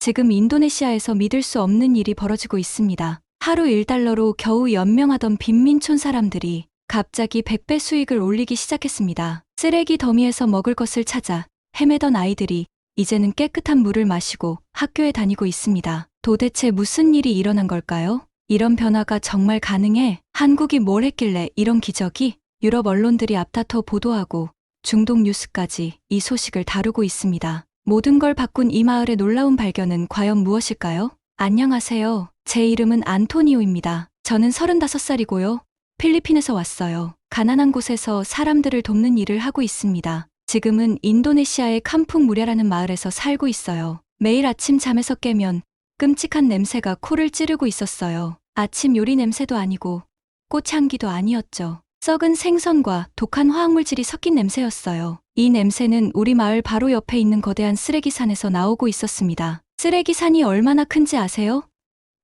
지금 인도네시아에서 믿을 수 없는 일이 벌어지고 있습니다. 하루 1달러로 겨우 연명하던 빈민촌 사람들이 갑자기 100배 수익을 올리기 시작했습니다. 쓰레기 더미에서 먹을 것을 찾아 헤매던 아이들이 이제는 깨끗한 물을 마시고 학교에 다니고 있습니다. 도대체 무슨 일이 일어난 걸까요? 이런 변화가 정말 가능해? 한국이 뭘 했길래 이런 기적이? 유럽 언론들이 앞다퉈 보도하고 중동 뉴스까지 이 소식을 다루고 있습니다. 모든 걸 바꾼 이 마을의 놀라운 발견은 과연 무엇일까요? 안녕하세요. 제 이름은 안토니오입니다. 저는 35살이고요. 필리핀에서 왔어요. 가난한 곳에서 사람들을 돕는 일을 하고 있습니다. 지금은 인도네시아의 캄풍 무랴라는 마을에서 살고 있어요. 매일 아침 잠에서 깨면 끔찍한 냄새가 코를 찌르고 있었어요. 아침 요리 냄새도 아니고 꽃향기도 아니었죠. 썩은 생선과 독한 화학물질이 섞인 냄새였어요. 이 냄새는 우리 마을 바로 옆에 있는 거대한 쓰레기산에서 나오고 있었습니다. 쓰레기산이 얼마나 큰지 아세요?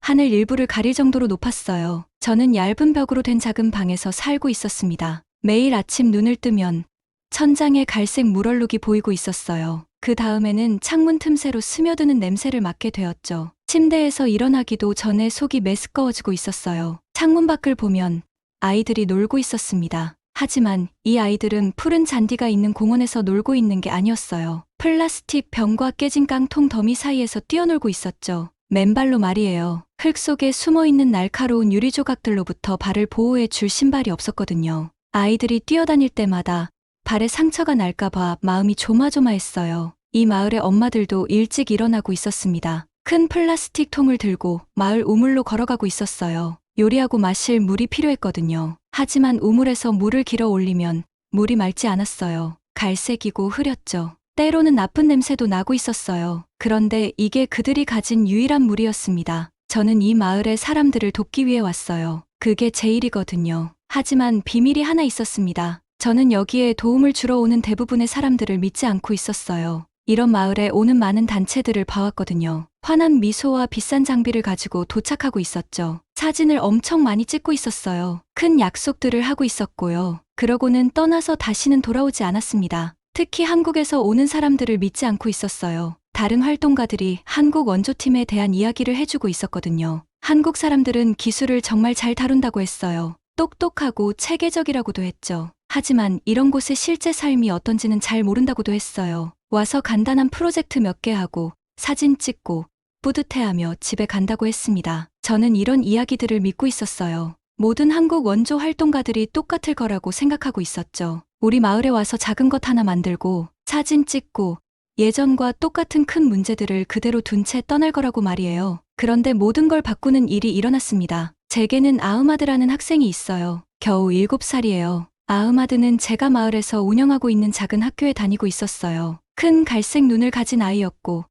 하늘 일부를 가릴 정도로 높았어요. 저는 얇은 벽으로 된 작은 방에서 살고 있었습니다. 매일 아침 눈을 뜨면 천장에 갈색 물얼룩이 보이고 있었어요. 그 다음에는 창문 틈새로 스며드는 냄새를 맡게 되었죠. 침대에서 일어나기도 전에 속이 메스꺼워지고 있었어요. 창문 밖을 보면 아이들이 놀고 있었습니다. 하지만 이 아이들은 푸른 잔디가 있는 공원에서 놀고 있는 게 아니었어요. 플라스틱 병과 깨진 깡통 더미 사이에서 뛰어놀고 있었죠. 맨발로 말이에요. 흙 속에 숨어있는 날카로운 유리 조각들로부터 발을 보호해 줄 신발이 없었거든요. 아이들이 뛰어다닐 때마다 발에 상처가 날까봐 마음이 조마조마했어요. 이 마을의 엄마들도 일찍 일어나고 있었습니다. 큰 플라스틱 통을 들고 마을 우물로 걸어가고 있었어요. 요리하고 마실 물이 필요했거든요. 하지만 우물에서 물을 길어 올리면 물이 맑지 않았어요. 갈색이고 흐렸죠. 때로는 나쁜 냄새도 나고 있었어요. 그런데 이게 그들이 가진 유일한 물이었습니다. 저는 이 마을의 사람들을 돕기 위해 왔어요. 그게 제 일이거든요. 하지만 비밀이 하나 있었습니다. 저는 여기에 도움을 주러 오는 대부분의 사람들을 믿지 않고 있었어요. 이런 마을에 오는 많은 단체들을 봐왔거든요. 환한 미소와 비싼 장비를 가지고 도착하고 있었죠. 사진을 엄청 많이 찍고 있었어요. 큰 약속들을 하고 있었고요. 그러고는 떠나서 다시는 돌아오지 않았습니다. 특히 한국에서 오는 사람들을 믿지 않고 있었어요. 다른 활동가들이 한국 원조팀에 대한 이야기를 해주고 있었거든요. 한국 사람들은 기술을 정말 잘 다룬다고 했어요. 똑똑하고 체계적이라고도 했죠. 하지만 이런 곳의 실제 삶이 어떤지는 잘 모른다고도 했어요. 와서 간단한 프로젝트 몇 개 하고 사진 찍고 뿌듯해하며 집에 간다고 했습니다. 저는 이런 이야기들을 믿고 있었어요. 모든 한국 원조 활동가들이 똑같을 거라고 생각하고 있었죠. 우리 마을에 와서 작은 것 하나 만들고 사진 찍고 예전과 똑같은 큰 문제들을 그대로 둔 채 떠날 거라고 말이에요. 그런데 모든 걸 바꾸는 일이 일어났습니다. 제게는 아흐마드라는 학생이 있어요. 겨우 7살이에요. 아흐마드는 제가 마을에서 운영하고 있는 작은 학교에 다니고 있었어요. 큰 갈색 눈을 가진 아이였고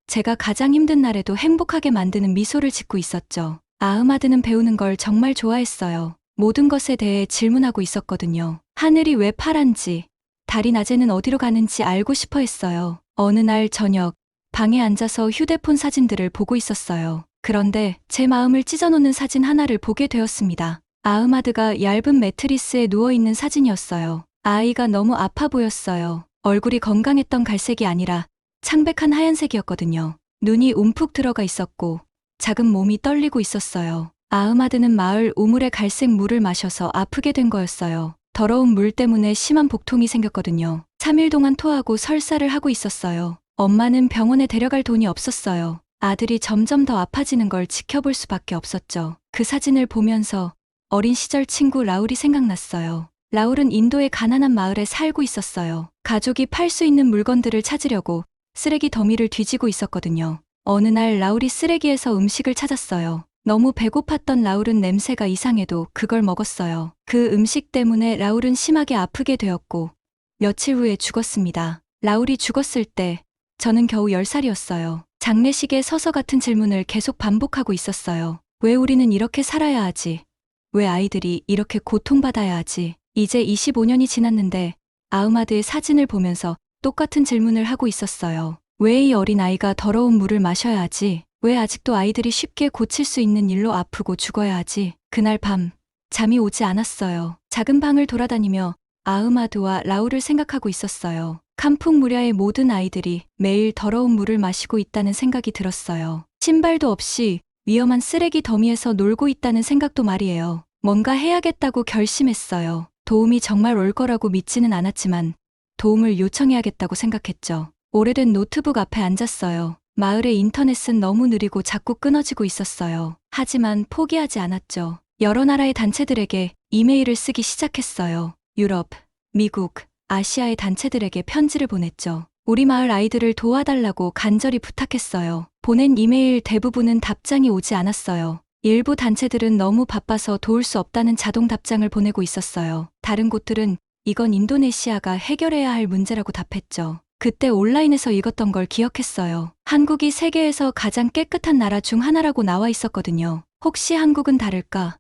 제가 가장 힘든 날에도 행복하게 만드는 미소를 짓고 있었죠. 아흐마드는 배우는 걸 정말 좋아했어요. 모든 것에 대해 질문하고 있었거든요. 하늘이 왜 파란지, 달이 낮에는 어디로 가는지 알고 싶어 했어요. 어느 날 저녁, 방에 앉아서 휴대폰 사진들을 보고 있었어요. 그런데 제 마음을 찢어놓는 사진 하나를 보게 되었습니다. 아흐마드가 얇은 매트리스에 누워있는 사진이었어요. 아이가 너무 아파 보였어요. 얼굴이 건강했던 갈색이 아니라 창백한 하얀색이었거든요. 눈이 움푹 들어가 있었고 작은 몸이 떨리고 있었어요. 아흐마드는 마을 우물의 갈색 물을 마셔서 아프게 된 거였어요. 더러운 물 때문에 심한 복통이 생겼거든요. 3일 동안 토하고 설사를 하고 있었어요. 엄마는 병원에 데려갈 돈이 없었어요. 아들이 점점 더 아파지는 걸 지켜볼 수밖에 없었죠. 그 사진을 보면서 어린 시절 친구 라울이 생각났어요. 라울은 인도의 가난한 마을에 살고 있었어요. 가족이 팔 수 있는 물건들을 찾으려고 쓰레기 더미를 뒤지고 있었거든요. 어느 날 라울이 쓰레기에서 음식을 찾았어요. 너무 배고팠던 라울은 냄새가 이상해도 그걸 먹었어요. 그 음식 때문에 라울은 심하게 아프게 되었고 며칠 후에 죽었습니다. 라울이 죽었을 때 저는 겨우 10살이었어요. 장례식에 서서 같은 질문을 계속 반복하고 있었어요. 왜 우리는 이렇게 살아야 하지? 왜 아이들이 이렇게 고통받아야 하지? 이제 25년이 지났는데 아흐마드의 사진을 보면서 똑같은 질문을 하고 있었어요. 왜 이 어린 아이가 더러운 물을 마셔야 하지? 왜 아직도 아이들이 쉽게 고칠 수 있는 일로 아프고 죽어야 하지? 그날 밤 잠이 오지 않았어요. 작은 방을 돌아다니며 아흐마드와 라울을 생각하고 있었어요. 캄풍무랴의 모든 아이들이 매일 더러운 물을 마시고 있다는 생각이 들었어요. 신발도 없이 위험한 쓰레기 더미에서 놀고 있다는 생각도 말이에요. 뭔가 해야겠다고 결심했어요. 도움이 정말 올 거라고 믿지는 않았지만 도움을 요청해야겠다고 생각했죠. 오래된 노트북 앞에 앉았어요. 마을의 인터넷은 너무 느리고 자꾸 끊어지고 있었어요. 하지만 포기하지 않았죠. 여러 나라의 단체들에게 이메일을 쓰기 시작했어요. 유럽, 미국, 아시아의 단체들에게 편지를 보냈죠. 우리 마을 아이들을 도와달라고 간절히 부탁했어요. 보낸 이메일 대부분은 답장이 오지 않았어요. 일부 단체들은 너무 바빠서 도울 수 없다는 자동 답장을 보내고 있었어요. 다른 곳들은 이건 인도네시아가 해결해야 할 문제라고 답했죠. 그때 온라인에서 읽었던 걸 기억했어요. 한국이 세계에서 가장 깨끗한 나라 중 하나라고 나와 있었거든요. 혹시 한국은 다를까?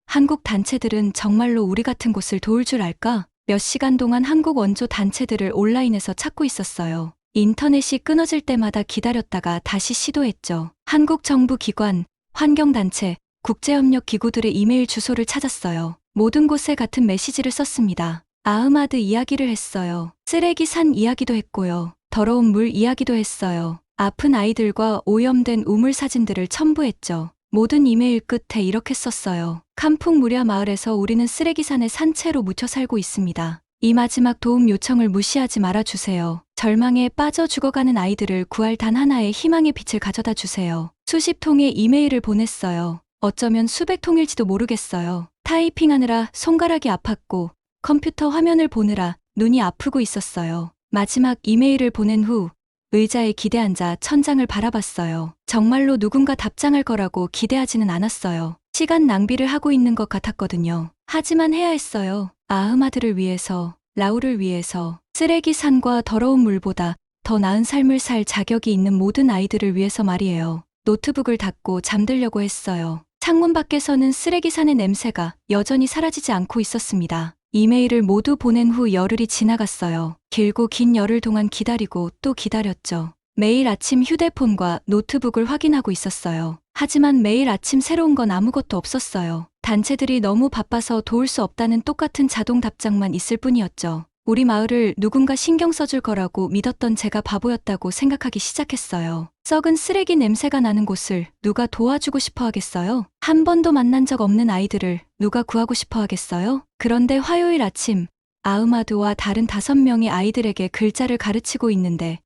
한국 단체들은 정말로 우리 같은 곳을 도울 줄 알까? 몇 시간 동안 한국 원조 단체들을 온라인에서 찾고 있었어요. 인터넷이 끊어질 때마다 기다렸다가 다시 시도했죠. 한국 정부 기관, 환경단체, 국제협력기구들의 이메일 주소를 찾았어요. 모든 곳에 같은 메시지를 썼습니다. 아흐마드 이야기를 했어요. 쓰레기 산 이야기도 했고요. 더러운 물 이야기도 했어요. 아픈 아이들과 오염된 우물 사진들을 첨부했죠. 모든 이메일 끝에 이렇게 썼어요. 캄풍무랴 마을에서 우리는 쓰레기산에 산채로 묻혀 살고 있습니다. 이 마지막 도움 요청을 무시하지 말아주세요. 절망에 빠져 죽어가는 아이들을 구할 단 하나의 희망의 빛을 가져다 주세요. 수십 통의 이메일을 보냈어요. 어쩌면 수백 통일지도 모르겠어요. 타이핑하느라 손가락이 아팠고 컴퓨터 화면을 보느라 눈이 아프고 있었어요. 마지막 이메일을 보낸 후 의자에 기대앉아 천장을 바라봤어요. 정말로 누군가 답장할 거라고 기대하지는 않았어요. 시간 낭비를 하고 있는 것 같았거든요. 하지만 해야 했어요. 아흐마드를 위해서, 라울을 위해서, 쓰레기 산과 더러운 물보다 더 나은 삶을 살 자격이 있는 모든 아이들을 위해서 말이에요. 노트북을 닫고 잠들려고 했어요. 창문 밖에서는 쓰레기 산의 냄새가 여전히 사라지지 않고 있었습니다. 이메일을 모두 보낸 후 열흘이 지나갔어요. 길고 긴 열흘 동안 기다리고 또 기다렸죠. 매일 아침 휴대폰과 노트북을 확인하고 있었어요. 하지만 매일 아침 새로운 건 아무것도 없었어요. 단체들이 너무 바빠서 도울 수 없다는 똑같은 자동 답장만 있을 뿐이었죠. 우리 마을을 누군가 신경 써줄 거라고 믿었던 제가 바보였다고 생각하기 시작했어요. 썩은 쓰레기 냄새가 나는 곳을 누가 도와주고 싶어 하겠어요? 한 번도 만난 적 없는 아이들을 누가 구하고 싶어 하겠어요? 그런데 화요일 아침, 아흐마드와 다른 5명의 아이들에게 글자를 가르치고 있는데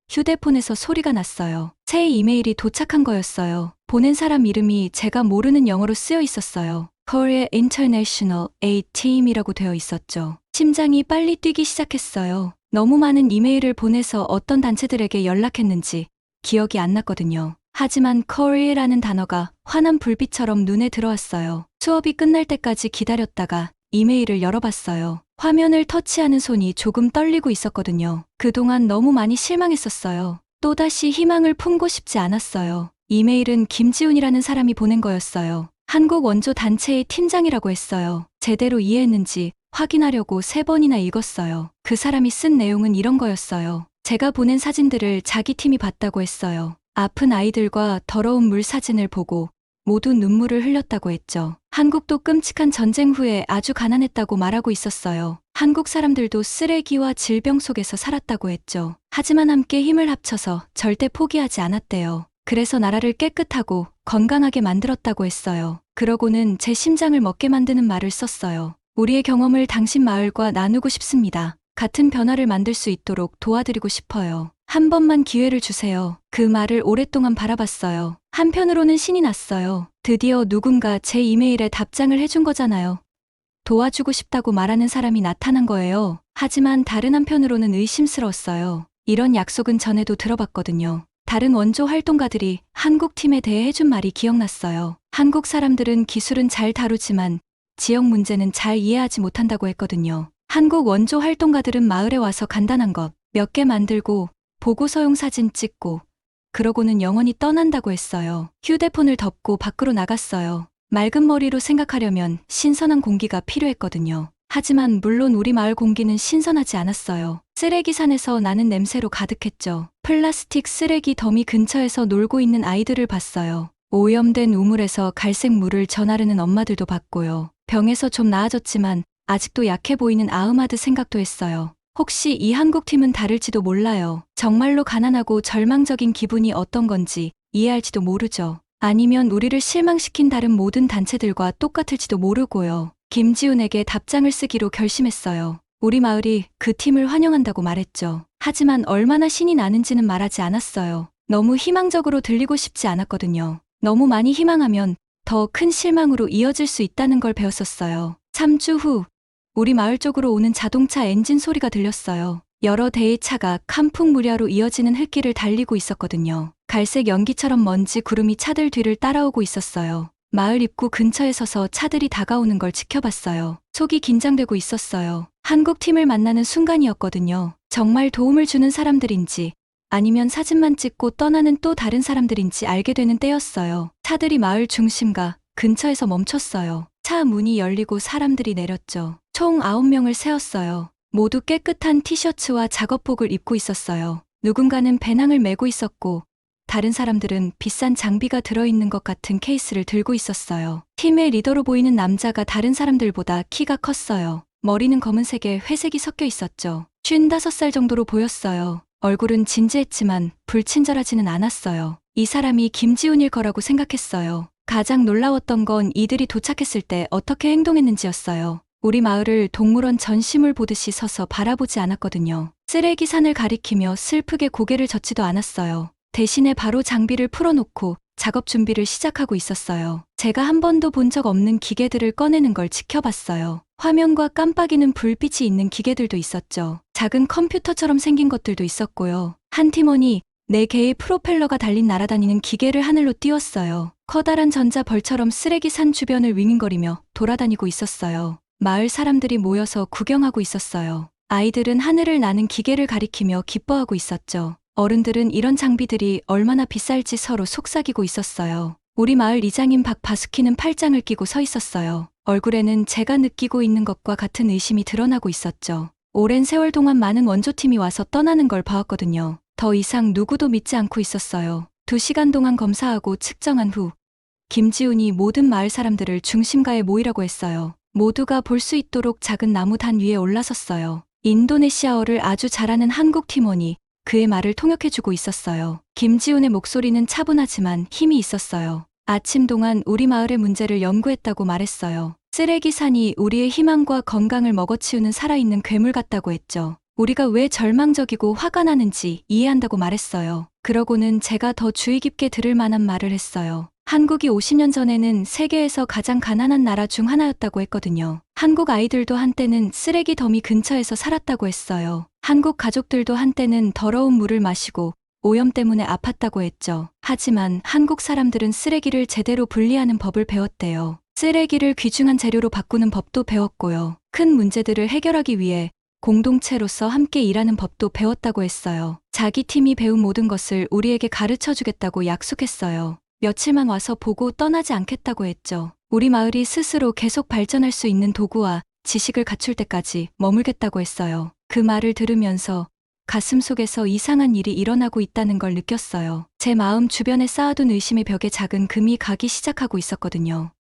휴대폰에서 소리가 났어요. 새 이메일이 도착한 거였어요. 보낸 사람 이름이 제가 모르는 영어로 쓰여 있었어요. Korea International Aid Team이라고 되어 있었죠. 심장이 빨리 뛰기 시작했어요. 너무 많은 이메일을 보내서 어떤 단체들에게 연락했는지 기억이 안 났거든요. 하지만 Korea라는 단어가 환한 불빛처럼 눈에 들어왔어요. 수업이 끝날 때까지 기다렸다가 이메일을 열어봤어요. 화면을 터치하는 손이 조금 떨리고 있었거든요. 그동안 너무 많이 실망했었어요. 또다시 희망을 품고 싶지 않았어요. 이메일은 김지훈이라는 사람이 보낸 거였어요. 한국 원조 단체의 팀장이라고 했어요. 제대로 이해했는지 확인하려고 3번이나 읽었어요. 그 사람이 쓴 내용은 이런 거였어요. 제가 보낸 사진들을 자기 팀이 봤다고 했어요. 아픈 아이들과 더러운 물 사진을 보고 모두 눈물을 흘렸다고 했죠. 한국도 끔찍한 전쟁 후에 아주 가난했다고 말하고 있었어요. 한국 사람들도 쓰레기와 질병 속에서 살았다고 했죠. 하지만 함께 힘을 합쳐서 절대 포기하지 않았대요. 그래서 나라를 깨끗하고 건강하게 만들었다고 했어요. 그러고는 제 심장을 먹게 만드는 말을 썼어요. 우리의 경험을 당신 마을과 나누고 싶습니다. 같은 변화를 만들 수 있도록 도와드리고 싶어요. 한 번만 기회를 주세요. 그 말을 오랫동안 바라봤어요. 한편으로는 신이 났어요. 드디어 누군가 제 이메일에 답장을 해준 거잖아요. 도와주고 싶다고 말하는 사람이 나타난 거예요. 하지만 다른 한편으로는 의심스러웠어요. 이런 약속은 전에도 들어봤거든요. 다른 원조 활동가들이 한국 팀에 대해 해준 말이 기억났어요. 한국 사람들은 기술은 잘 다루지만 지역 문제는 잘 이해하지 못한다고 했거든요. 한국 원조 활동가들은 마을에 와서 간단한 것 몇 개 만들고 보고서용 사진 찍고 그러고는 영원히 떠난다고 했어요. 휴대폰을 덮고 밖으로 나갔어요. 맑은 머리로 생각하려면 신선한 공기가 필요했거든요. 하지만 물론 우리 마을 공기는 신선하지 않았어요. 쓰레기 산에서 나는 냄새로 가득했죠. 플라스틱 쓰레기 더미 근처에서 놀고 있는 아이들을 봤어요. 오염된 우물에서 갈색 물을 전하르는 엄마들도 봤고요. 병에서 좀 나아졌지만 아직도 약해 보이는 아흐마드 생각도 했어요. 혹시 이 한국팀은 다를지도 몰라요. 정말로 가난하고 절망적인 기분이 어떤 건지 이해할지도 모르죠. 아니면 우리를 실망시킨 다른 모든 단체들과 똑같을지도 모르고요. 김지훈에게 답장을 쓰기로 결심했어요. 우리 마을이 그 팀을 환영한다고 말했죠. 하지만 얼마나 신이 나는지는 말하지 않았어요. 너무 희망적으로 들리고 싶지 않았거든요. 너무 많이 희망하면 더 큰 실망으로 이어질 수 있다는 걸 배웠었어요. 3주 후, 우리 마을 쪽으로 오는 자동차 엔진 소리가 들렸어요. 여러 대의 차가 칸풍무리아로 이어지는 흙길을 달리고 있었거든요. 갈색 연기처럼 먼지 구름이 차들 뒤를 따라오고 있었어요. 마을 입구 근처에 서서 차들이 다가오는 걸 지켜봤어요. 속이 긴장되고 있었어요. 한국 팀을 만나는 순간이었거든요. 정말 도움을 주는 사람들인지 아니면 사진만 찍고 떠나는 또 다른 사람들인지 알게 되는 때였어요. 차들이 마을 중심가 근처에서 멈췄어요. 차 문이 열리고 사람들이 내렸죠. 총 9명을 세웠어요. 모두 깨끗한 티셔츠와 작업복을 입고 있었어요. 누군가는 배낭을 메고 있었고 다른 사람들은 비싼 장비가 들어있는 것 같은 케이스를 들고 있었어요. 팀의 리더로 보이는 남자가 다른 사람들보다 키가 컸어요. 머리는 검은색에 회색이 섞여 있었죠. 55살 정도로 보였어요. 얼굴은 진지했지만 불친절하지는 않았어요. 이 사람이 김지훈일 거라고 생각했어요. 가장 놀라웠던 건 이들이 도착했을 때 어떻게 행동했는지였어요. 우리 마을을 동물원 전시물 보듯이 서서 바라보지 않았거든요. 쓰레기 산을 가리키며 슬프게 고개를 젓지도 않았어요. 대신에 바로 장비를 풀어놓고 작업 준비를 시작하고 있었어요. 제가 한 번도 본 적 없는 기계들을 꺼내는 걸 지켜봤어요. 화면과 깜빡이는 불빛이 있는 기계들도 있었죠. 작은 컴퓨터처럼 생긴 것들도 있었고요. 한 팀원이 4개의 프로펠러가 달린 날아다니는 기계를 하늘로 띄웠어요. 커다란 전자벌처럼 쓰레기 산 주변을 윙윙거리며 돌아다니고 있었어요. 마을 사람들이 모여서 구경하고 있었어요. 아이들은 하늘을 나는 기계를 가리키며 기뻐하고 있었죠. 어른들은 이런 장비들이 얼마나 비쌀지 서로 속삭이고 있었어요. 우리 마을 이장인 박바스키는 팔짱을 끼고 서 있었어요. 얼굴에는 제가 느끼고 있는 것과 같은 의심이 드러나고 있었죠. 오랜 세월 동안 많은 원조팀이 와서 떠나는 걸 봐왔거든요. 더 이상 누구도 믿지 않고 있었어요. 2시간 동안 검사하고 측정한 후 김지훈이 모든 마을 사람들을 중심가에 모이라고 했어요. 모두가 볼 수 있도록 작은 나무 단 위에 올라섰어요. 인도네시아어를 아주 잘하는 한국 팀원이 그의 말을 통역해주고 있었어요. 김지훈의 목소리는 차분하지만 힘이 있었어요. 아침 동안 우리 마을의 문제를 연구했다고 말했어요. 쓰레기 산이 우리의 희망과 건강을 먹어치우는 살아있는 괴물 같다고 했죠. 우리가 왜 절망적이고 화가 나는지 이해한다고 말했어요. 그러고는 제가 더 주의 깊게 들을 만한 말을 했어요. 한국이 50년 전에는 세계에서 가장 가난한 나라 중 하나였다고 했거든요. 한국 아이들도 한때는 쓰레기 더미 근처에서 살았다고 했어요. 한국 가족들도 한때는 더러운 물을 마시고 오염 때문에 아팠다고 했죠. 하지만 한국 사람들은 쓰레기를 제대로 분리하는 법을 배웠대요. 쓰레기를 귀중한 재료로 바꾸는 법도 배웠고요. 큰 문제들을 해결하기 위해 공동체로서 함께 일하는 법도 배웠다고 했어요. 자기 팀이 배운 모든 것을 우리에게 가르쳐 주겠다고 약속했어요. 며칠만 와서 보고 떠나지 않겠다고 했죠. 우리 마을이 스스로 계속 발전할 수 있는 도구와 지식을 갖출 때까지 머물겠다고 했어요. 그 말을 들으면서 가슴속에서 이상한 일이 일어나고 있다는 걸 느꼈어요. 제 마음 주변에 쌓아둔 의심의 벽에 작은 금이 가기 시작하고 있었거든요.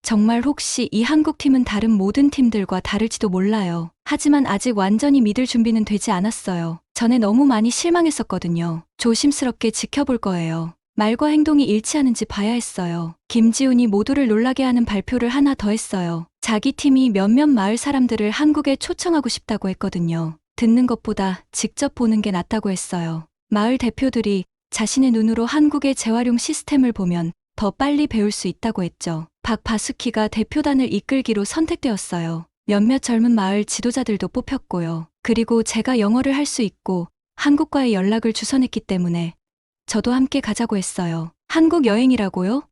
정말 혹시 이 한국팀은 다른 모든 팀들과 다를지도 몰라요. 하지만 아직 완전히 믿을 준비는 되지 않았어요. 전에 너무 많이 실망했었거든요. 조심스럽게 지켜볼 거예요. 말과 행동이 일치하는지 봐야 했어요. 김지훈이 모두를 놀라게 하는 발표를 하나 더 했어요. 자기 팀이 몇몇 마을 사람들을 한국에 초청하고 싶다고 했거든요. 듣는 것보다 직접 보는 게 낫다고 했어요. 마을 대표들이 자신의 눈으로 한국의 재활용 시스템을 보면 더 빨리 배울 수 있다고 했죠. 박바스키가 대표단을 이끌기로 선택되었어요. 몇몇 젊은 마을 지도자들도 뽑혔고요. 그리고 제가 영어를 할 수 있고 한국과의 연락을 주선했기 때문에 저도 함께 가자고 했어요. 한국 여행이라고요?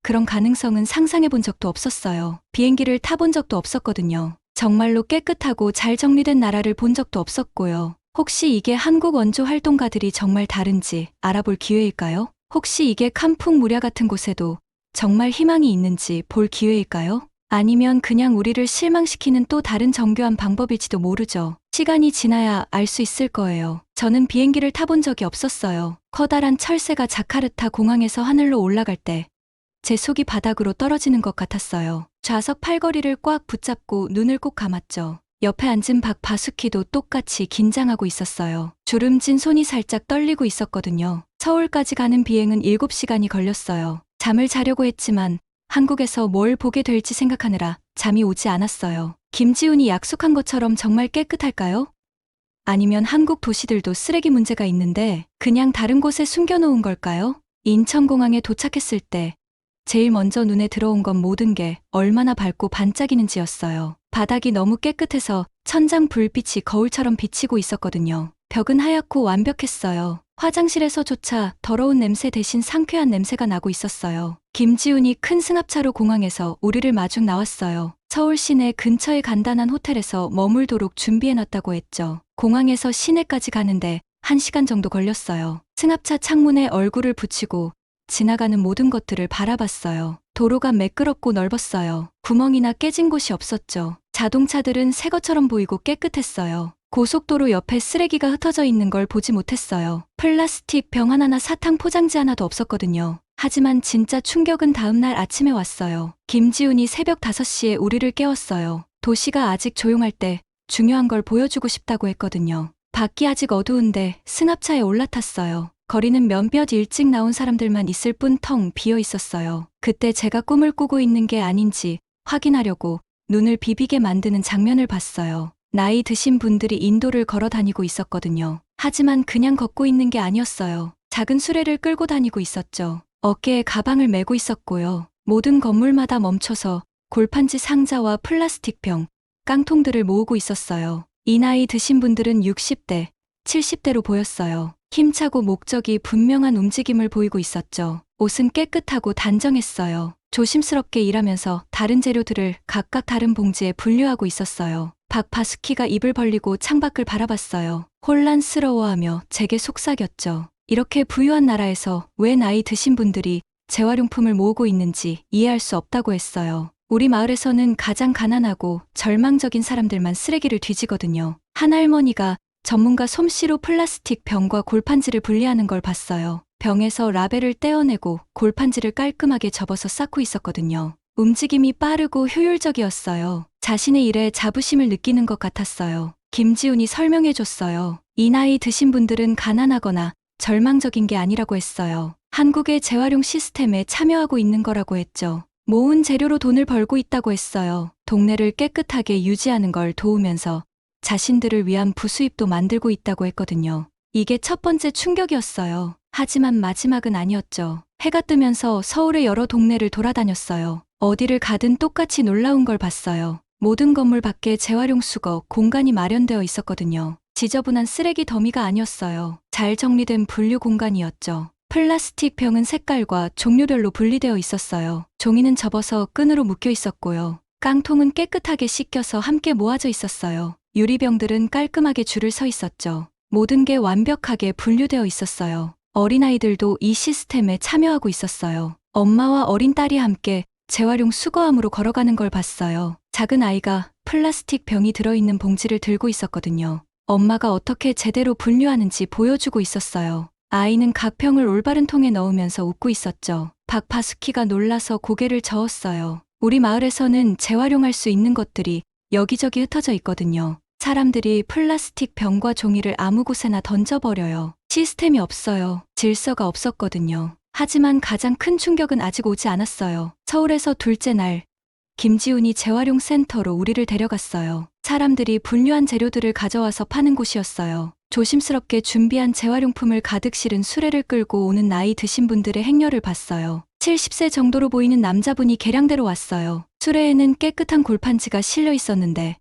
그런 가능성은 상상해 본 적도 없었어요. 비행기를 타본 적도 없었거든요. 정말로 깨끗하고 잘 정리된 나라를 본 적도 없었고요. 혹시 이게 한국 원조 활동가들이 정말 다른지 알아볼 기회일까요? 혹시 이게 칸풍무랴 같은 곳에도 정말 희망이 있는지 볼 기회일까요? 아니면 그냥 우리를 실망시키는 또 다른 정교한 방법일지도 모르죠. 시간이 지나야 알 수 있을 거예요. 저는 비행기를 타본 적이 없었어요. 커다란 철새가 자카르타 공항에서 하늘로 올라갈 때 제 속이 바닥으로 떨어지는 것 같았어요. 좌석 팔걸이를 꽉 붙잡고 눈을 꼭 감았죠. 옆에 앉은 박바수키도 똑같이 긴장하고 있었어요. 주름진 손이 살짝 떨리고 있었거든요. 서울까지 가는 비행은 7시간이 걸렸어요. 잠을 자려고 했지만 한국에서 뭘 보게 될지 생각하느라 잠이 오지 않았어요. 김지훈이 약속한 것처럼 정말 깨끗할까요? 아니면 한국 도시들도 쓰레기 문제가 있는데 그냥 다른 곳에 숨겨놓은 걸까요? 인천공항에 도착했을 때 제일 먼저 눈에 들어온 건 모든 게 얼마나 밝고 반짝이는지였어요. 바닥이 너무 깨끗해서 천장 불빛이 거울처럼 비치고 있었거든요. 벽은 하얗고 완벽했어요. 화장실에서조차 더러운 냄새 대신 상쾌한 냄새가 나고 있었어요. 김지훈이 큰 승합차로 공항에서 우리를 마중 나왔어요. 서울 시내 근처의 간단한 호텔에서 머물도록 준비해놨다고 했죠. 공항에서 시내까지 가는데 1시간 정도 걸렸어요. 승합차 창문에 얼굴을 붙이고 지나가는 모든 것들을 바라봤어요. 도로가 매끄럽고 넓었어요. 구멍이나 깨진 곳이 없었죠. 자동차들은 새 것처럼 보이고 깨끗했어요. 고속도로 옆에 쓰레기가 흩어져 있는 걸 보지 못했어요. 플라스틱 병 하나나 사탕 포장지 하나도 없었거든요. 하지만 진짜 충격은 다음날 아침에 왔어요. 김지훈이 새벽 5시에 우리를 깨웠어요. 도시가 아직 조용할 때 중요한 걸 보여주고 싶다고 했거든요. 밖이 아직 어두운데 승합차에 올라탔어요. 거리는 몇몇 일찍 나온 사람들만 있을 뿐 텅 비어 있었어요. 그때 제가 꿈을 꾸고 있는 게 아닌지 확인하려고 눈을 비비게 만드는 장면을 봤어요. 나이 드신 분들이 인도를 걸어 다니고 있었거든요. 하지만 그냥 걷고 있는 게 아니었어요. 작은 수레를 끌고 다니고 있었죠. 어깨에 가방을 메고 있었고요. 모든 건물마다 멈춰서 골판지 상자와 플라스틱 병, 깡통들을 모으고 있었어요. 이 나이 드신 분들은 60대, 70대로 보였어요. 힘차고 목적이 분명한 움직임을 보이고 있었죠. 옷은 깨끗하고 단정했어요. 조심스럽게 일하면서 다른 재료들을 각각 다른 봉지에 분류하고 있었어요. 박바수키가 입을 벌리고 창밖을 바라봤어요. 혼란스러워하며 제게 속삭였죠. 이렇게 부유한 나라에서 왜 나이 드신 분들이 재활용품을 모으고 있는지 이해할 수 없다고 했어요. 우리 마을에서는 가장 가난하고 절망적인 사람들만 쓰레기를 뒤지거든요. 한 할머니가 전문가 솜씨로 플라스틱 병과 골판지를 분리하는 걸 봤어요. 병에서 라벨을 떼어내고 골판지를 깔끔하게 접어서 쌓고 있었거든요. 움직임이 빠르고 효율적이었어요. 자신의 일에 자부심을 느끼는 것 같았어요. 김지훈이 설명해줬어요. 이 나이 드신 분들은 가난하거나 절망적인 게 아니라고 했어요. 한국의 재활용 시스템에 참여하고 있는 거라고 했죠. 모은 재료로 돈을 벌고 있다고 했어요. 동네를 깨끗하게 유지하는 걸 도우면서 자신들을 위한 부수입도 만들고 있다고 했거든요. 이게 첫 번째 충격이었어요. 하지만 마지막은 아니었죠. 해가 뜨면서 서울의 여러 동네를 돌아다녔어요. 어디를 가든 똑같이 놀라운 걸 봤어요. 모든 건물 밖에 재활용 수거, 공간이 마련되어 있었거든요. 지저분한 쓰레기 더미가 아니었어요. 잘 정리된 분류 공간이었죠. 플라스틱 병은 색깔과 종류별로 분리되어 있었어요. 종이는 접어서 끈으로 묶여 있었고요. 깡통은 깨끗하게 씻겨서 함께 모아져 있었어요. 유리병들은 깔끔하게 줄을 서 있었죠. 모든 게 완벽하게 분류되어 있었어요. 어린아이들도 이 시스템에 참여하고 있었어요. 엄마와 어린 딸이 함께 재활용 수거함으로 걸어가는 걸 봤어요. 작은 아이가 플라스틱 병이 들어있는 봉지를 들고 있었거든요. 엄마가 어떻게 제대로 분류하는지 보여주고 있었어요. 아이는 각 병을 올바른 통에 넣으면서 웃고 있었죠. 박바수키가 놀라서 고개를 저었어요. 우리 마을에서는 재활용할 수 있는 것들이 여기저기 흩어져 있거든요. 사람들이 플라스틱 병과 종이를 아무 곳에나 던져버려요. 시스템이 없어요. 질서가 없었거든요. 하지만 가장 큰 충격은 아직 오지 않았어요. 서울에서 둘째 날, 김지훈이 재활용 센터로 우리를 데려갔어요. 사람들이 분류한 재료들을 가져와서 파는 곳이었어요. 조심스럽게 준비한 재활용품을 가득 실은 수레를 끌고 오는 나이 드신 분들의 행렬을 봤어요. 70세 정도로 보이는 남자분이 계량대로 왔어요. 수레에는 깨끗한 골판지가 실려 있었는데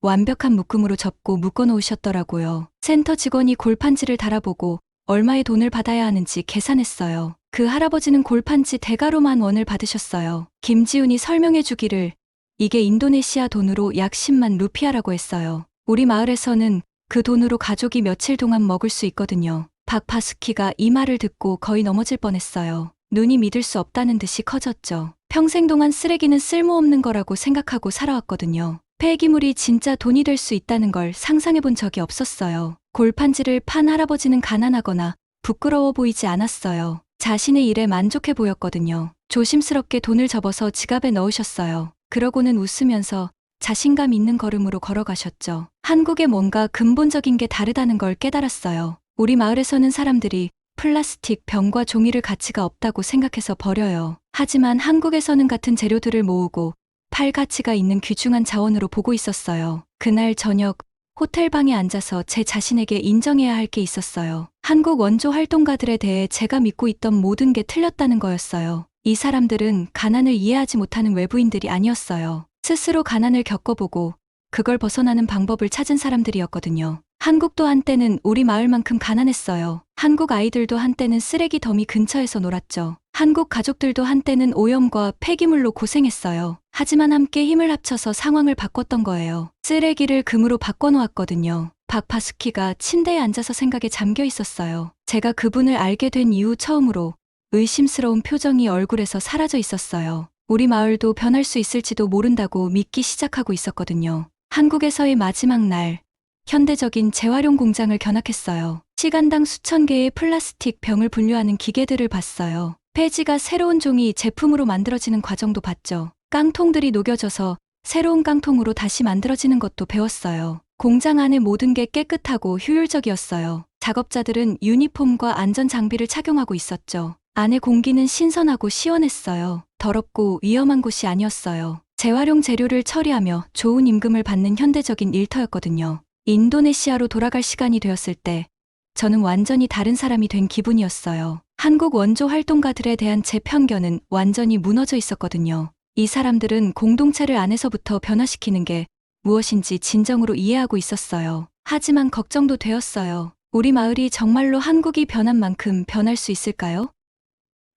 완벽한 묶음으로 접고 묶어 놓으셨더라고요. 센터 직원이 골판지를 달아보고 얼마의 돈을 받아야 하는지 계산했어요. 그 할아버지는 골판지 대가로만 원을 받으셨어요. 김지훈이 설명해 주기를 이게 인도네시아 돈으로 약 10만 루피아라고 했어요. 우리 마을에서는 그 돈으로 가족이 며칠 동안 먹을 수 있거든요. 박바수키가 이 말을 듣고 거의 넘어질 뻔했어요. 눈이 믿을 수 없다는 듯이 커졌죠. 평생 동안 쓰레기는 쓸모없는 거라고 생각하고 살아왔거든요. 폐기물이 진짜 돈이 될 수 있다는 걸 상상해 본 적이 없었어요. 골판지를 판 할아버지는 가난하거나 부끄러워 보이지 않았어요. 자신의 일에 만족해 보였거든요. 조심스럽게 돈을 접어서 지갑에 넣으셨어요. 그러고는 웃으면서 자신감 있는 걸음으로 걸어가셨죠. 한국에 뭔가 근본적인 게 다르다는 걸 깨달았어요. 우리 마을에서는 사람들이 플라스틱, 병과 종이를 가치가 없다고 생각해서 버려요. 하지만 한국에서는 같은 재료들을 모으고 팔 가치가 있는 귀중한 자원으로 보고 있었어요. 그날 저녁 호텔방에 앉아서 제 자신에게 인정해야 할 게 있었어요. 한국 원조 활동가들에 대해 제가 믿고 있던 모든 게 틀렸다는 거였어요. 이 사람들은 가난을 이해하지 못하는 외부인들이 아니었어요. 스스로 가난을 겪어보고 그걸 벗어나는 방법을 찾은 사람들이었거든요. 한국도 한때는 우리 마을만큼 가난했어요. 한국 아이들도 한때는 쓰레기 더미 근처에서 놀았죠. 한국 가족들도 한때는 오염과 폐기물로 고생했어요. 하지만 함께 힘을 합쳐서 상황을 바꿨던 거예요. 쓰레기를 금으로 바꿔놓았거든요. 박파수키가 침대에 앉아서 생각에 잠겨 있었어요. 제가 그분을 알게 된 이후 처음으로 의심스러운 표정이 얼굴에서 사라져 있었어요. 우리 마을도 변할 수 있을지도 모른다고 믿기 시작하고 있었거든요. 한국에서의 마지막 날, 현대적인 재활용 공장을 견학했어요. 시간당 수천 개의 플라스틱 병을 분류하는 기계들을 봤어요. 폐지가 새로운 종이 제품으로 만들어지는 과정도 봤죠. 깡통들이 녹여져서 새로운 깡통으로 다시 만들어지는 것도 배웠어요. 공장 안의 모든 게 깨끗하고 효율적이었어요. 작업자들은 유니폼과 안전 장비를 착용하고 있었죠. 안의 공기는 신선하고 시원했어요. 더럽고 위험한 곳이 아니었어요. 재활용 재료를 처리하며 좋은 임금을 받는 현대적인 일터였거든요. 인도네시아로 돌아갈 시간이 되었을 때 저는 완전히 다른 사람이 된 기분이었어요. 한국 원조 활동가들에 대한 제 편견은 완전히 무너져 있었거든요. 이 사람들은 공동체를 안에서부터 변화시키는 게 무엇인지 진정으로 이해하고 있었어요. 하지만 걱정도 되었어요. 우리 마을이 정말로 한국이 변한 만큼 변할 수 있을까요?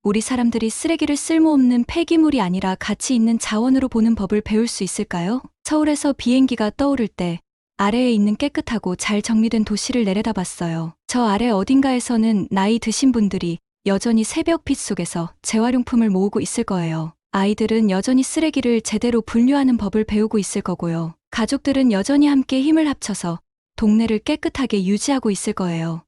우리 사람들이 쓰레기를 쓸모없는 폐기물이 아니라 가치 있는 자원으로 보는 법을 배울 수 있을까요? 서울에서 비행기가 떠오를 때 아래에 있는 깨끗하고 잘 정리된 도시를 내려다봤어요. 저 아래 어딘가에서는 나이 드신 분들이 여전히 새벽빛 속에서 재활용품을 모으고 있을 거예요. 아이들은 여전히 쓰레기를 제대로 분류하는 법을 배우고 있을 거고요. 가족들은 여전히 함께 힘을 합쳐서 동네를 깨끗하게 유지하고 있을 거예요.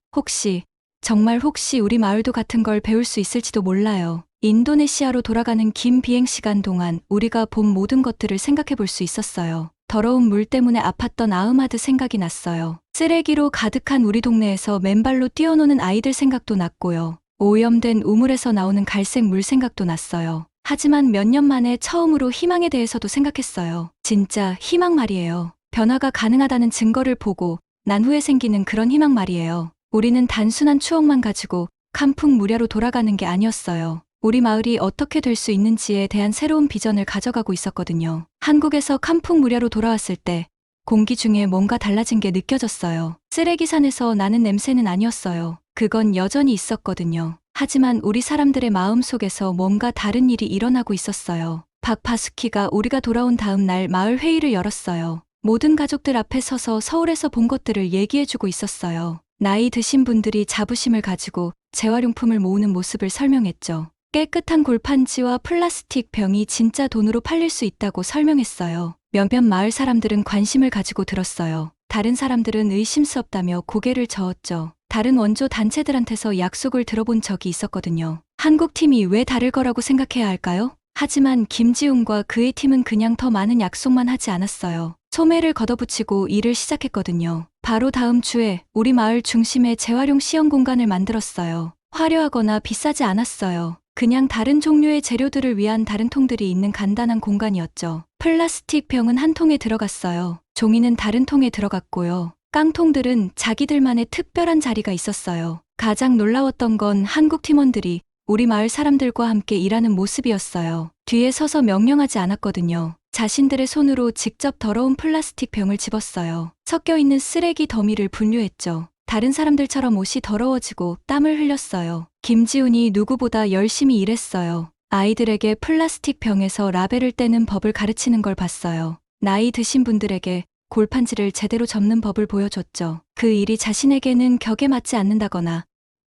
정말 혹시 우리 마을도 같은 걸 배울 수 있을지도 몰라요. 인도네시아로 돌아가는 긴 비행 시간 동안 우리가 본 모든 것들을 생각해 볼 수 있었어요. 더러운 물 때문에 아팠던 아흐마드 생각이 났어요. 쓰레기로 가득한 우리 동네에서 맨발로 뛰어노는 아이들 생각도 났고요. 오염된 우물에서 나오는 갈색 물 생각도 났어요. 하지만 몇 년 만에 처음으로 희망에 대해서도 생각했어요. 진짜 희망 말이에요. 변화가 가능하다는 증거를 보고 난 후에 생기는 그런 희망 말이에요. 우리는 단순한 추억만 가지고 칸풍무랴로 돌아가는 게 아니었어요. 우리 마을이 어떻게 될 수 있는지에 대한 새로운 비전을 가져가고 있었거든요. 한국에서 칸풍무랴로 돌아왔을 때 공기 중에 뭔가 달라진 게 느껴졌어요. 쓰레기산에서 나는 냄새는 아니었어요. 그건 여전히 있었거든요. 하지만 우리 사람들의 마음 속에서 뭔가 다른 일이 일어나고 있었어요. 박파수키가 우리가 돌아온 다음 날 마을 회의를 열었어요. 모든 가족들 앞에 서서 서울에서 본 것들을 얘기해주고 있었어요. 나이 드신 분들이 자부심을 가지고 재활용품을 모으는 모습을 설명했죠. 깨끗한 골판지와 플라스틱 병이 진짜 돈으로 팔릴 수 있다고 설명했어요. 몇몇 마을 사람들은 관심을 가지고 들었어요. 다른 사람들은 의심스럽다며 고개를 저었죠. 다른 원조 단체들한테서 약속을 들어본 적이 있었거든요. 한국 팀이 왜 다를 거라고 생각해야 할까요? 하지만 김지웅과 그의 팀은 그냥 더 많은 약속만 하지 않았어요. 소매를 걷어붙이고 일을 시작했거든요. 바로 다음 주에 우리 마을 중심에 재활용 시험 공간을 만들었어요. 화려하거나 비싸지 않았어요. 그냥 다른 종류의 재료들을 위한 다른 통들이 있는 간단한 공간이었죠. 플라스틱 병은 한 통에 들어갔어요. 종이는 다른 통에 들어갔고요. 깡통들은 자기들만의 특별한 자리가 있었어요. 가장 놀라웠던 건 한국 팀원들이 우리 마을 사람들과 함께 일하는 모습이었어요. 뒤에 서서 명령하지 않았거든요. 자신들의 손으로 직접 더러운 플라스틱 병을 집었어요. 섞여 있는 쓰레기 더미를 분류했죠. 다른 사람들처럼 옷이 더러워지고 땀을 흘렸어요. 김지훈이 누구보다 열심히 일했어요. 아이들에게 플라스틱 병에서 라벨을 떼는 법을 가르치는 걸 봤어요. 나이 드신 분들에게 골판지를 제대로 접는 법을 보여줬죠. 그 일이 자신에게는 격에 맞지 않는다거나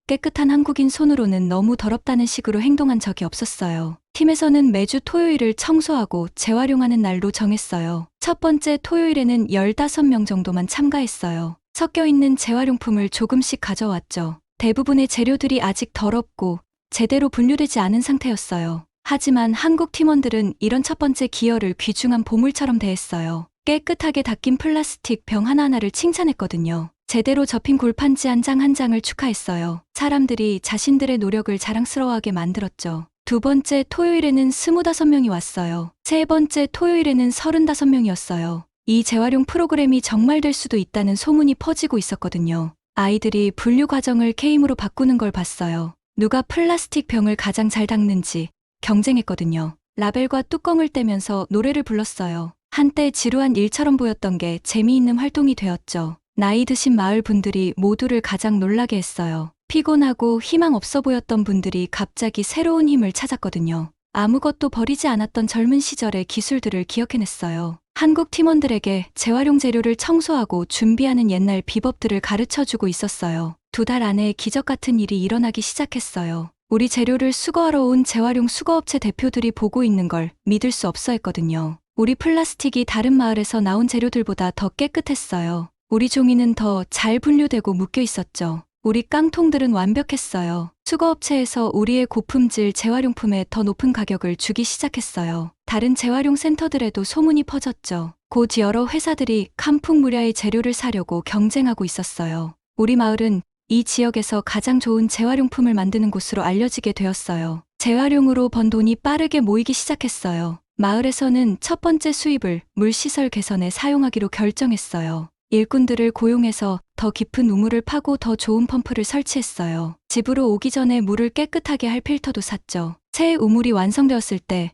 깨끗한 한국인 손으로는 너무 더럽다는 식으로 행동한 적이 없었어요. 팀에서는 매주 토요일을 청소하고 재활용하는 날로 정했어요. 첫 번째 토요일에는 15명 정도만 참가했어요. 섞여 있는 재활용품을 조금씩 가져왔죠. 대부분의 재료들이 아직 더럽고 제대로 분류되지 않은 상태였어요. 하지만 한국 팀원들은 이런 첫 번째 기여를 귀중한 보물처럼 대했어요. 깨끗하게 닦인 플라스틱 병 하나하나를 칭찬했거든요. 제대로 접힌 골판지 한 장 한 장을 축하했어요. 사람들이 자신들의 노력을 자랑스러워하게 만들었죠. 두 번째 토요일에는 25명이 왔어요. 세 번째 토요일에는 35명이었어요. 이 재활용 프로그램이 정말 될 수도 있다는 소문이 퍼지고 있었거든요. 아이들이 분류 과정을 게임으로 바꾸는 걸 봤어요. 누가 플라스틱 병을 가장 잘 닦는지 경쟁했거든요. 라벨과 뚜껑을 떼면서 노래를 불렀어요. 한때 지루한 일처럼 보였던 게 재미있는 활동이 되었죠. 나이 드신 마을 분들이 모두를 가장 놀라게 했어요. 피곤하고 희망 없어 보였던 분들이 갑자기 새로운 힘을 찾았거든요. 아무것도 버리지 않았던 젊은 시절의 기술들을 기억해냈어요. 한국 팀원들에게 재활용 재료를 청소하고 준비하는 옛날 비법들을 가르쳐주고 있었어요. 2달 안에 기적 같은 일이 일어나기 시작했어요. 우리 재료를 수거하러 온 재활용 수거업체 대표들이 보고 있는 걸 믿을 수 없어 했거든요. 우리 플라스틱이 다른 마을에서 나온 재료들보다 더 깨끗했어요. 우리 종이는 더 잘 분류되고 묶여 있었죠. 우리 깡통들은 완벽했어요. 수거업체에서 우리의 고품질 재활용품에 더 높은 가격을 주기 시작했어요. 다른 재활용 센터들에도 소문이 퍼졌죠. 곧 여러 회사들이 칸풍무려의 재료를 사려고 경쟁하고 있었어요. 우리 마을은 이 지역에서 가장 좋은 재활용품을 만드는 곳으로 알려지게 되었어요. 재활용으로 번 돈이 빠르게 모이기 시작했어요. 마을에서는 첫 번째 수입을 물시설 개선에 사용하기로 결정했어요. 일꾼들을 고용해서 더 깊은 우물을 파고 더 좋은 펌프를 설치했어요. 집으로 오기 전에 물을 깨끗하게 할 필터도 샀죠. 새 우물이 완성되었을 때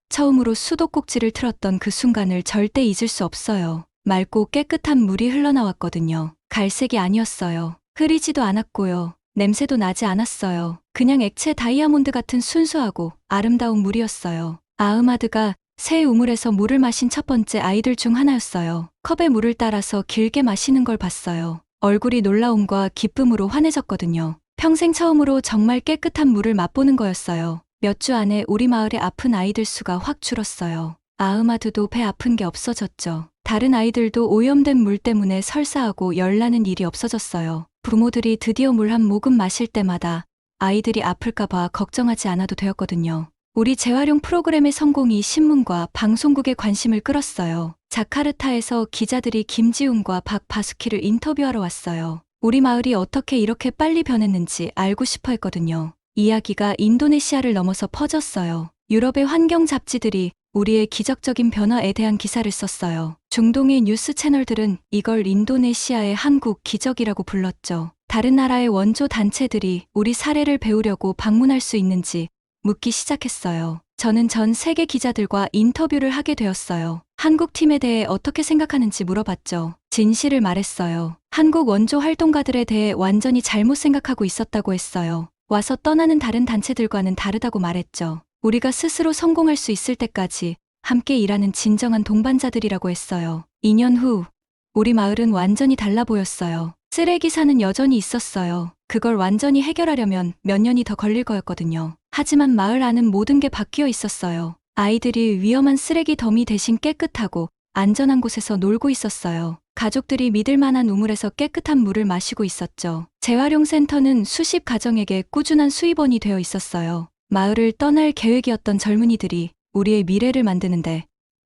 처음으로 수도꼭지를 틀었던 그 순간을 절대 잊을 수 없어요. 맑고 깨끗한 물이 흘러나왔거든요. 갈색이 아니었어요. 흐리지도 않았고요. 냄새도 나지 않았어요. 그냥 액체 다이아몬드 같은 순수하고 아름다운 물이었어요. 아흐마드가 새 우물에서 물을 마신 첫 번째 아이들 중 하나였어요. 컵에 물을 따라서 길게 마시는 걸 봤어요. 얼굴이 놀라움과 기쁨으로 환해졌거든요. 평생 처음으로 정말 깨끗한 물을 맛보는 거였어요. 몇 주 안에 우리 마을의 아픈 아이들 수가 확 줄었어요. 아흐마드도 배 아픈 게 없어졌죠. 다른 아이들도 오염된 물 때문에 설사하고 열나는 일이 없어졌어요. 부모들이 드디어 물 한 모금 마실 때마다 아이들이 아플까봐 걱정하지 않아도 되었거든요. 우리 재활용 프로그램의 성공이 신문과 방송국의 관심을 끌었어요. 자카르타에서 기자들이 김지훈과 박바수키를 인터뷰하러 왔어요. 우리 마을이 어떻게 이렇게 빨리 변했는지 알고 싶어 했거든요. 이야기가 인도네시아를 넘어서 퍼졌어요. 유럽의 환경 잡지들이 우리의 기적적인 변화에 대한 기사를 썼어요. 중동의 뉴스 채널들은 이걸 인도네시아의 한국 기적이라고 불렀죠. 다른 나라의 원조 단체들이 우리 사례를 배우려고 방문할 수 있는지 묻기 시작했어요. 저는 전 세계 기자들과 인터뷰를 하게 되었어요. 한국 팀에 대해 어떻게 생각하는지 물어봤죠. 진실을 말했어요. 한국 원조 활동가들에 대해 완전히 잘못 생각하고 있었다고 했어요. 와서 떠나는 다른 단체들과는 다르다고 말했죠. 우리가 스스로 성공할 수 있을 때까지 함께 일하는 진정한 동반자들이라고 했어요. 2년 후 우리 마을은 완전히 달라 보였어요. 쓰레기산은 여전히 있었어요. 그걸 완전히 해결하려면 몇 년이 더 걸릴 거였거든요. 하지만 마을 안은 모든 게 바뀌어 있었어요. 아이들이 위험한 쓰레기 더미 대신 깨끗하고 안전한 곳에서 놀고 있었어요. 가족들이 믿을 만한 우물에서 깨끗한 물을 마시고 있었죠. 재활용 센터는 수십 가정에게 꾸준한 수입원이 되어 있었어요. 마을을 떠날 계획이었던 젊은이들이 우리의 미래를 만드는데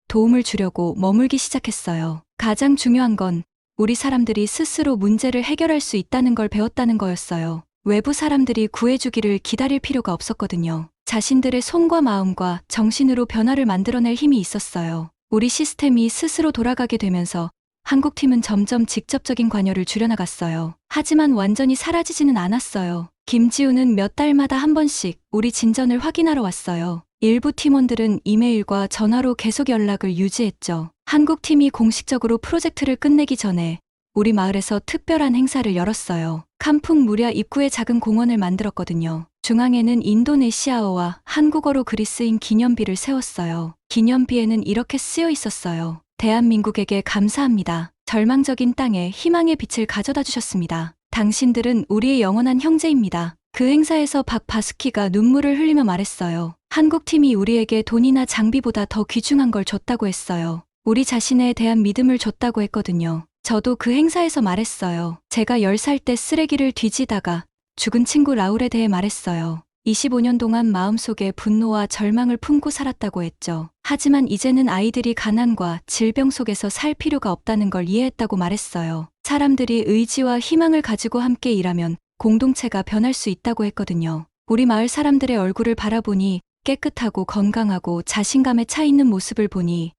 도움을 주려고 머물기 시작했어요. 가장 중요한 건 우리 사람들이 스스로 문제를 해결할 수 있다는 걸 배웠다는 거였어요. 외부 사람들이 구해주기를 기다릴 필요가 없었거든요. 자신들의 손과 마음과 정신으로 변화를 만들어낼 힘이 있었어요. 우리 시스템이 스스로 돌아가게 되면서 한국팀은 점점 직접적인 관여를 줄여나갔어요. 하지만 완전히 사라지지는 않았어요. 김지우는 몇 달마다 한 번씩 우리 진전을 확인하러 왔어요. 일부 팀원들은 이메일과 전화로 계속 연락을 유지했죠. 한국팀이 공식적으로 프로젝트를 끝내기 전에 우리 마을에서 특별한 행사를 열었어요. 칸풍 무랴 입구에 작은 공원을 만들었거든요. 중앙에는 인도네시아어와 한국어로 글이 쓰인 기념비를 세웠어요. 기념비에는 이렇게 쓰여 있었어요. 대한민국에게 감사합니다. 절망적인 땅에 희망의 빛을 가져다 주셨습니다. 당신들은 우리의 영원한 형제입니다. 그 행사에서 박바스키가 눈물을 흘리며 말했어요. 한국팀이 우리에게 돈이나 장비보다 더 귀중한 걸 줬다고 했어요. 우리 자신에 대한 믿음을 줬다고 했거든요. 저도 그 행사에서 말했어요. 제가 10살 때 쓰레기를 뒤지다가 죽은 친구 라울에 대해 말했어요. 25년 동안 마음속에 분노와 절망을 품고 살았다고 했죠. 하지만 이제는 아이들이 가난과 질병 속에서 살 필요가 없다는 걸 이해했다고 말했어요. 사람들이 의지와 희망을 가지고 함께 일하면 공동체가 변할 수 있다고 했거든요. 우리 마을 사람들의 얼굴을 바라보니 깨끗하고 건강하고 자신감에 차 있는 모습을 보니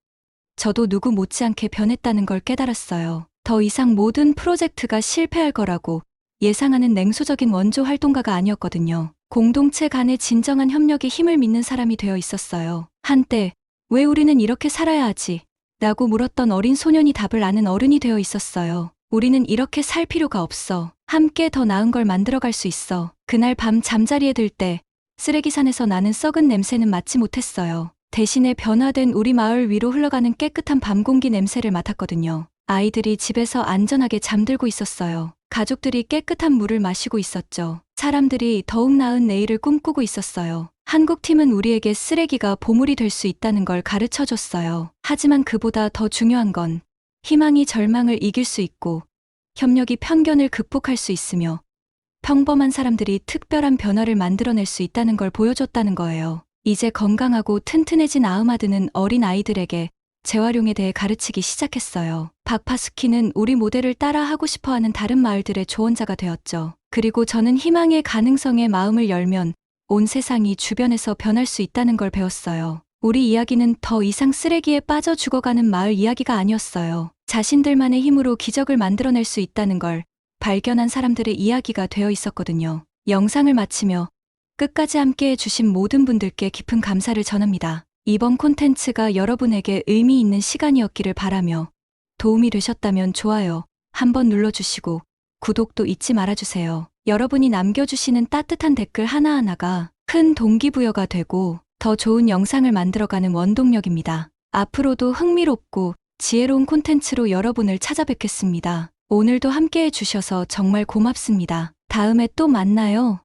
저도 누구 못지않게 변했다는 걸 깨달았어요. 더 이상 모든 프로젝트가 실패할 거라고 예상하는 냉소적인 원조 활동가가 아니었거든요. 공동체 간의 진정한 협력에 힘을 믿는 사람이 되어 있었어요. 한때 왜 우리는 이렇게 살아야 하지? 라고 물었던 어린 소년이 답을 아는 어른이 되어 있었어요. 우리는 이렇게 살 필요가 없어. 함께 더 나은 걸 만들어갈 수 있어. 그날 밤 잠자리에 들 때 쓰레기산에서 나는 썩은 냄새는 맡지 못했어요. 대신에 변화된 우리 마을 위로 흘러가는 깨끗한 밤 공기 냄새를 맡았거든요. 아이들이 집에서 안전하게 잠들고 있었어요. 가족들이 깨끗한 물을 마시고 있었죠. 사람들이 더욱 나은 내일을 꿈꾸고 있었어요. 한국팀은 우리에게 쓰레기가 보물이 될 수 있다는 걸 가르쳐 줬어요. 하지만 그보다 더 중요한 건 희망이 절망을 이길 수 있고 협력이 편견을 극복할 수 있으며 평범한 사람들이 특별한 변화를 만들어낼 수 있다는 걸 보여줬다는 거예요. 이제 건강하고 튼튼해진 아흐마드는 어린 아이들에게 재활용에 대해 가르치기 시작했어요. 박파수키는 우리 모델을 따라 하고 싶어하는 다른 마을들의 조언자가 되었죠. 그리고 저는 희망의 가능성에 마음을 열면 온 세상이 주변에서 변할 수 있다는 걸 배웠어요. 우리 이야기는 더 이상 쓰레기에 빠져 죽어가는 마을 이야기가 아니었어요. 자신들만의 힘으로 기적을 만들어낼 수 있다는 걸 발견한 사람들의 이야기가 되어 있었거든요. 영상을 마치며 끝까지 함께해 주신 모든 분들께 깊은 감사를 전합니다. 이번 콘텐츠가 여러분에게 의미 있는 시간이었기를 바라며 도움이 되셨다면 좋아요 한번 눌러주시고 구독도 잊지 말아주세요. 여러분이 남겨주시는 따뜻한 댓글 하나하나가 큰 동기부여가 되고 더 좋은 영상을 만들어가는 원동력입니다. 앞으로도 흥미롭고 지혜로운 콘텐츠로 여러분을 찾아뵙겠습니다. 오늘도 함께해 주셔서 정말 고맙습니다. 다음에 또 만나요.